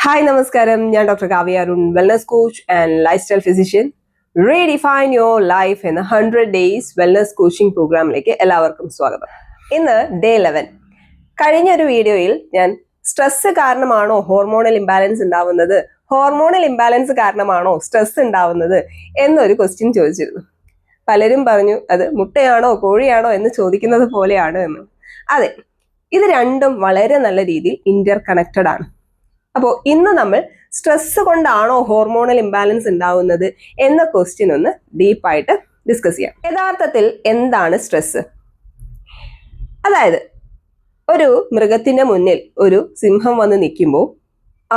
Hi, Namaskaram. I am Dr. Kavya Arun, wellness coach and lifestyle physician. Redefine your life in 100 days wellness coaching program. എല്ലാവർക്കും സ്വാഗതം. ഇന്ന് day 11. കഴിഞ്ഞൊരു വീഡിയോയിൽ ഞാൻ stress കാരണമാണോ hormonal imbalance ഉണ്ടാവുന്നത്, hormonal imbalance കാരണമാണോ stress ഉണ്ടാവുന്നത് എന്നൊരു ക്വസ്റ്റ്യൻ ചോദിച്ചിരുന്നു. പലരും പറഞ്ഞു അത് മുട്ടയാണോ കോഴിയാണോ എന്ന് ചോദിക്കുന്നത് പോലെയാണ് എന്ന്. അതെ, ഇത് രണ്ടും വളരെ നല്ല രീതിയിൽ ഇന്റർ കണക്റ്റഡ് ആണ്. അപ്പോൾ ഇന്ന് നമ്മൾ സ്ട്രെസ് കൊണ്ടാണോ ഹോർമോണൽ ഇംബാലൻസ് ഉണ്ടാവുന്നത് എന്ന ക്വസ്റ്റ്യൻ ഒന്ന് ഡീപ്പായിട്ട് ഡിസ്കസ് ചെയ്യാം. യഥാർത്ഥത്തിൽ എന്താണ് സ്ട്രെസ്? അതായത് ഒരു മൃഗത്തിന്റെ മുന്നിൽ ഒരു സിംഹം വന്ന് നിൽക്കുമ്പോൾ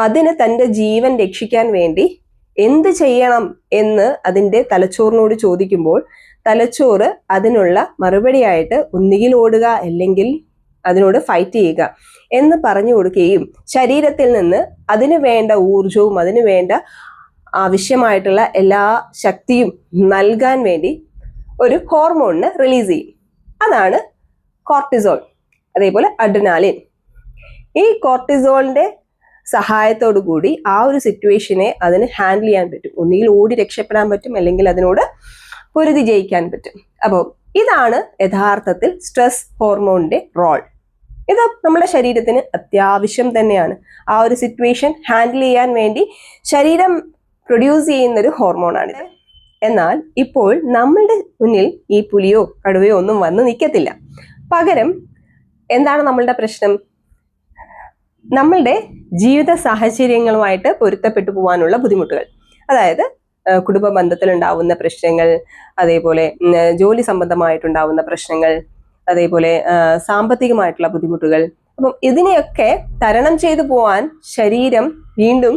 അതിന് തൻ്റെ ജീവൻ രക്ഷിക്കാൻ വേണ്ടി എന്ത് ചെയ്യണം എന്ന് അതിൻ്റെ തലച്ചോറിനോട് ചോദിക്കുമ്പോൾ തലച്ചോറ് അതിനുള്ള മറുപടിയായിട്ട് ഒന്നുകിൽ ഓടുക അല്ലെങ്കിൽ അതിനോട് ഫൈറ്റ് ചെയ്യുക എന്ന് പറഞ്ഞു കൊടുക്കുകയും ശരീരത്തിൽ നിന്ന് അതിന് വേണ്ട ഊർജവും അതിന് വേണ്ട ആവശ്യമായിട്ടുള്ള എല്ലാ ശക്തിയും നൽകാൻ വേണ്ടി ഒരു ഹോർമോണിനെ റിലീസ് ചെയ്യും. അതാണ് കോർട്ടിസോൾ, അതേപോലെ അഡ്രിനാലിൻ. ഈ കോർട്ടിസോളിന്റെ സഹായത്തോടു കൂടി ആ ഒരു സിറ്റുവേഷനെ അതിന് ഹാൻഡിൽ ചെയ്യാൻ പറ്റും. ഒന്നുകിൽ ഓടി രക്ഷപ്പെടാൻ പറ്റും, അല്ലെങ്കിൽ അതിനോട് പൊരുതി ജയിക്കാൻ പറ്റും. അപ്പോൾ ഇതാണ് യഥാർത്ഥത്തിൽ സ്ട്രെസ് ഹോർമോണിന്റെ റോൾ. ഇത് നമ്മുടെ ശരീരത്തിന് അത്യാവശ്യം തന്നെയാണ്. ആ ഒരു സിറ്റുവേഷൻ ഹാൻഡിൽ ചെയ്യാൻ വേണ്ടി ശരീരം പ്രൊഡ്യൂസ് ചെയ്യുന്നൊരു ഹോർമോണാണിത്. എന്നാൽ ഇപ്പോൾ നമ്മളുടെ മുന്നിൽ ഈ പുലിയോ കടുവയോ ഒന്നും വന്ന് നിൽക്കത്തില്ല. പകരം എന്താണ് നമ്മളുടെ പ്രശ്നം? നമ്മളുടെ ജീവിത സാഹചര്യങ്ങളുമായിട്ട് പൊരുത്തപ്പെട്ടു പോകാനുള്ള ബുദ്ധിമുട്ടുകൾ. അതായത് കുടുംബ ബന്ധത്തിലുണ്ടാവുന്ന പ്രശ്നങ്ങൾ, അതേപോലെ ജോലി സംബന്ധമായിട്ടുണ്ടാവുന്ന പ്രശ്നങ്ങൾ, അതേപോലെ സാമ്പത്തികമായിട്ടുള്ള ബുദ്ധിമുട്ടുകൾ. അപ്പം ഇതിനെയൊക്കെ തരണം ചെയ്തു പോവാൻ ശരീരം വീണ്ടും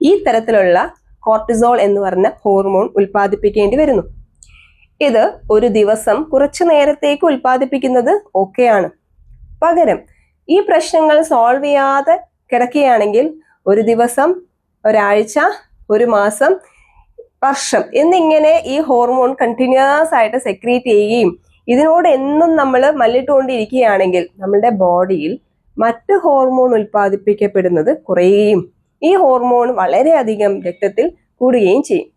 ഈ തരത്തിലുള്ള കോർട്ടിസോൾ എന്ന് പറഞ്ഞ ഹോർമോൺ ഉൽപ്പാദിപ്പിക്കേണ്ടി വരുന്നു. ഇത് ഒരു ദിവസം കുറച്ചു നേരത്തേക്ക് ഉൽപ്പാദിപ്പിക്കുന്നത് ഓക്കെയാണ്. പകരം ഈ പ്രശ്നങ്ങൾ സോൾവ് ചെയ്യാതെ കിടക്കുകയാണെങ്കിൽ ഒരു ദിവസം, ഒരാഴ്ച, ഒരു മാസം, വർഷം എന്നിങ്ങനെ ഈ ഹോർമോൺ കണ്ടിന്യൂസ് ആയിട്ട് സെക്രീറ്റ് ചെയ്യുകയും ഇതിനോട് എന്നും നമ്മൾ മല്ലിട്ടുകൊണ്ടിരിക്കുകയാണെങ്കിൽ നമ്മളുടെ ബോഡിയിൽ മറ്റ് ഹോർമോൺ ഉൽപ്പാദിപ്പിക്കപ്പെടുന്നത് കുറയുകയും ഈ ഹോർമോൺ വളരെയധികം രക്തത്തിൽ കൂടുകയും ചെയ്യും.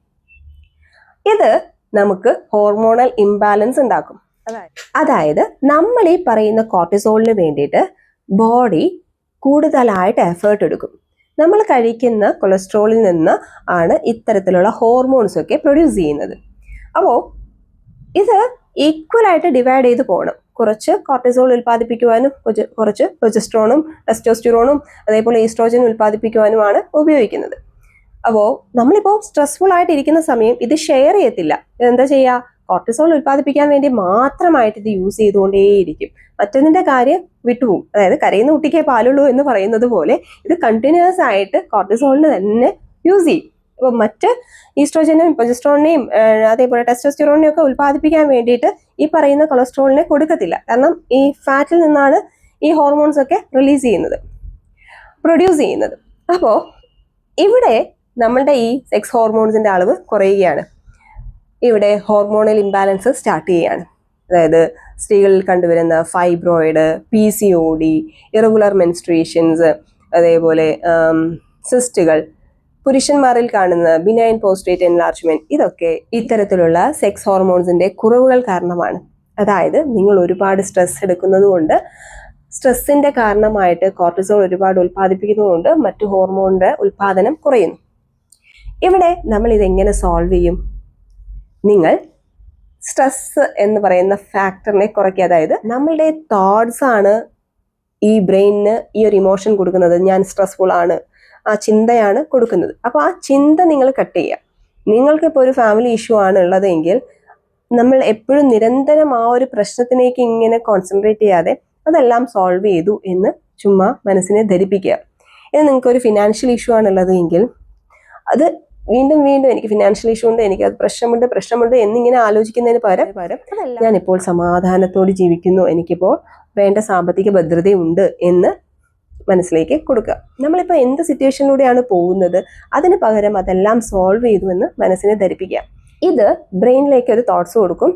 ഇത് നമുക്ക് ഹോർമോണൽ ഇംബാലൻസ് ഉണ്ടാക്കും. അതായത് നമ്മൾ ഈ പറയുന്ന കോർട്ടിസോളിന് വേണ്ടിയിട്ട് ബോഡി കൂടുതലായിട്ട് എഫേർട്ട് എടുക്കും. നമ്മൾ കഴിക്കുന്ന കൊളസ്ട്രോളിൽ നിന്ന് ആണ് ഇത്തരത്തിലുള്ള ഹോർമോൺസ് ഒക്കെ പ്രൊഡ്യൂസ് ചെയ്യുന്നത്. അപ്പോൾ ഇത് ഈക്വലായിട്ട് ഡിവൈഡ് ചെയ്ത് പോകണം. കുറച്ച് കോർട്ടിസോൾ ഉൽപ്പാദിപ്പിക്കുവാനും കുറച്ച് പ്രൊജസ്ട്രോണും ടെസ്റ്റോസ്റ്റിറോണും അതേപോലെ ഈസ്ട്രോജൻ ഉൽപ്പാദിപ്പിക്കുവാനുമാണ് ഉപയോഗിക്കുന്നത്. അപ്പോൾ നമ്മളിപ്പോൾ സ്ട്രെസ്ഫുൾ ആയിട്ട് ഇരിക്കുന്ന സമയം ഇത് ഷെയർ ചെയ്യത്തില്ല. എന്താ ചെയ്യുക? കോർട്ടിസോൾ ഉൽപ്പാദിപ്പിക്കാൻ വേണ്ടി മാത്രമായിട്ട് ഇത് യൂസ് ചെയ്തുകൊണ്ടേയിരിക്കും. മറ്റൊന്നിന്റെ കാര്യം വിട്ടുപോകും. അതായത് കരയുന്ന കുട്ടിക്കേ പാലുള്ളൂ എന്ന് പറയുന്നത് പോലെ ഇത് കണ്ടിന്യൂസ് ആയിട്ട് കോർട്ടിസോളിന് തന്നെ യൂസ് ചെയ്യും. അപ്പോൾ മറ്റ് ഈസ്ട്രോജനെയും പ്രൊജസ്ട്രോണിനെയും അതേപോലെ ടെസ്റ്റോസ്റ്റിറോണിനെയും ഒക്കെ ഉൽപ്പാദിപ്പിക്കാൻ വേണ്ടിയിട്ട് ഈ പറയുന്ന കൊളസ്ട്രോളിനെ കൊടുക്കത്തില്ല. കാരണം ഈ ഫാറ്റിൽ നിന്നാണ് ഈ ഹോർമോൺസ് ഒക്കെ പ്രൊഡ്യൂസ് ചെയ്യുന്നത്. അപ്പോൾ ഇവിടെ നമ്മളുടെ ഈ സെക്സ് ഹോർമോൺസിന്റെ അളവ് കുറയുകയാണ്. ഇവിടെ ഹോർമോണൽ ഇംബാലൻസ് സ്റ്റാർട്ട് ചെയ്യുകയാണ്. അതായത് സ്ത്രീകളിൽ കണ്ടുവരുന്ന ഫൈബ്രോയിഡ്, PCOD, ഇറഗുലർ മെൻസ്ട്രുവേഷൻസ്, അതേപോലെ സിസ്റ്റുകൾ, പുരുഷന്മാരിൽ കാണുന്ന ബിനൈൻ പോസ്ട്രേറ്റ് എൻലാർജ്മെന്റ്, ഇതൊക്കെ ഇത്തരത്തിലുള്ള സെക്സ് ഹോർമോൺസിന്റെ കുറവുകൾ കാരണമാണ്. അതായത് നിങ്ങൾ ഒരുപാട് സ്ട്രെസ് എടുക്കുന്നത് കൊണ്ട്, സ്ട്രെസ്സിന്റെ കാരണമായിട്ട് കോർട്ടിസോൾ ഒരുപാട് ഉൽപ്പാദിപ്പിക്കുന്നതുകൊണ്ട് മറ്റു ഹോർമോണിന്റെ ഉൽപ്പാദനം കുറയുന്നു. ഇവിടെ നമ്മൾ ഇതെങ്ങനെ സോൾവ് ചെയ്യും? നിങ്ങൾ സ്ട്രെസ് എന്ന് പറയുന്ന ഫാക്ടറിനെ കുറയ്ക്കുക. അതായത് നമ്മളുടെ തോട്ട്സ് ആണ് ഈ ബ്രെയിനിന് ഈ ഒരു ഇമോഷൻ കൊടുക്കുന്നത്. ഞാൻ സ്ട്രെസ്ഫുൾ ആണ്, ആ ചിന്തയാണ് കൊടുക്കുന്നത്. അപ്പോൾ ആ ചിന്ത നിങ്ങൾ കട്ട് ചെയ്യുക. നിങ്ങൾക്കിപ്പോൾ ഒരു ഫാമിലി ഇഷ്യൂ ആണ് ഉള്ളതെങ്കിൽ നമ്മൾ എപ്പോഴും നിരന്തരം ആ ഒരു പ്രശ്നത്തിലേക്ക് ഇങ്ങനെ കോൺസെൻട്രേറ്റ് ചെയ്യാതെ അതെല്ലാം സോൾവ് ചെയ്തു എന്ന് ചുമ്മാ മനസ്സിനെ ധരിപ്പിക്കുക. ഇനി നിങ്ങൾക്കൊരു ഫിനാൻഷ്യൽ ഇഷ്യൂ ആണുള്ളത് എങ്കിൽ അത് വീണ്ടും എനിക്ക് ഫിനാൻഷ്യൽ ഇഷ്യൂ ഉണ്ട്, എനിക്ക് അത് പ്രശ്നമുണ്ട് എന്നിങ്ങനെ ആലോചിക്കുന്നതിന് പകരം ഞാനിപ്പോൾ സമാധാനത്തോടെ ജീവിക്കുന്നു, എനിക്കിപ്പോൾ വേണ്ട സാമ്പത്തിക ഭദ്രതയുണ്ട് എന്ന് മനസ്സിലേക്ക് കൊടുക്കുക. നമ്മളിപ്പോൾ എന്ത് സിറ്റുവേഷനിലൂടെയാണ് പോകുന്നത് അതിന് പകരം അതെല്ലാം സോൾവ് ചെയ്തു എന്ന് മനസ്സിനെ ധരിപ്പിക്കുക. ഇത് ബ്രെയിനിലേക്ക് ഒരു തോട്ട്സ് കൊടുക്കും.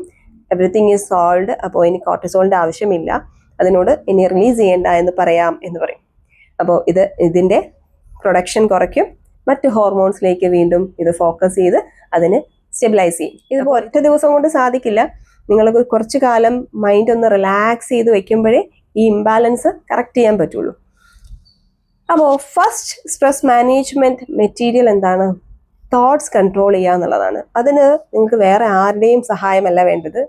എവറിത്തിങ് ഈസ് സോൾവ്ഡ്, അപ്പോൾ ഇനി കോർട്ടിസോളിൻ്റെ ആവശ്യമില്ല, അതിനോട് ഇനി റിലീസ് ചെയ്യേണ്ട എന്ന് പറയും. അപ്പോൾ ഇതിൻ്റെ പ്രൊഡക്ഷൻ കുറയ്ക്കും, മറ്റ് ഹോർമോൺസിലേക്ക് വീണ്ടും ഇത് ഫോക്കസ് ചെയ്ത് അതിന് സ്റ്റെബിലൈസ് ചെയ്യും. ഇതിപ്പോൾ ഒറ്റ ദിവസം കൊണ്ട് സാധിക്കില്ല. നിങ്ങൾ കുറച്ചു കാലം മൈൻഡ് ഒന്ന് റിലാക്സ് ചെയ്ത് വെക്കുമ്പോഴേ ഈ ഇംബാലൻസ് കറക്റ്റ് ചെയ്യാൻ പറ്റുള്ളൂ. അപ്പോൾ ഫസ്റ്റ് സ്ട്രെസ് മാനേജ്മെന്റ് മെറ്റീരിയൽ എന്താണ്? തോട്ട്സ് കൺട്രോൾ ചെയ്യുക എന്നുള്ളതാണ്. അതിന് നിങ്ങൾക്ക് വേറെ ആരുടെയും സഹായമല്ല വേണ്ടത്.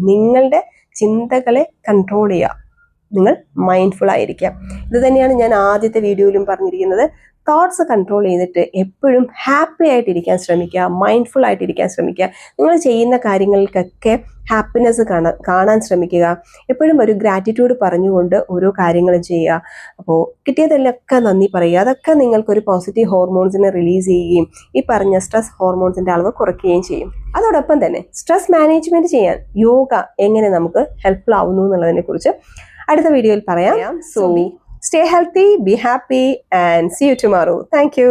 നിങ്ങളുടെ ചിന്തകളെ കൺട്രോൾ ചെയ്യുക. നിങ്ങൾ മൈൻഡ്ഫുൾ ആയിരിക്കുക. ഇത് തന്നെയാണ് ഞാൻ ആദ്യത്തെ വീഡിയോയിലും പറഞ്ഞിരിക്കുന്നത്. തോട്ട്സ് കൺട്രോൾ ചെയ്തിട്ട് എപ്പോഴും ഹാപ്പി ആയിട്ടിരിക്കാൻ ശ്രമിക്കുക, മൈൻഡ്ഫുൾ ആയിട്ടിരിക്കാൻ ശ്രമിക്കുക. നിങ്ങൾ ചെയ്യുന്ന കാര്യങ്ങൾക്കൊക്കെ ഹാപ്പിനെസ് കാണാൻ ശ്രമിക്കുക. എപ്പോഴും ഒരു ഗ്രാറ്റിറ്റ്യൂഡ് പറഞ്ഞുകൊണ്ട് ഓരോ കാര്യങ്ങളും ചെയ്യുക. അപ്പോൾ കിട്ടിയതിലൊക്കെ നന്ദി പറയുക. അതൊക്കെ നിങ്ങൾക്കൊരു പോസിറ്റീവ് ഹോർമോൺസിനെ റിലീസ് ചെയ്യുകയും ഈ പറഞ്ഞ സ്ട്രെസ് ഹോർമോൺസിൻ്റെ അളവ് കുറയ്ക്കുകയും ചെയ്യും. അതോടൊപ്പം തന്നെ സ്ട്രെസ് മാനേജ്മെൻറ്റ് ചെയ്യാൻ യോഗ എങ്ങനെ നമുക്ക് ഹെൽപ്ഫുൾ ആവുന്നു എന്നുള്ളതിനെ കുറിച്ച് അടുത്ത വീഡിയോയിൽ പറയാം. So stay healthy, be happy, and see you tomorrow. Thank you.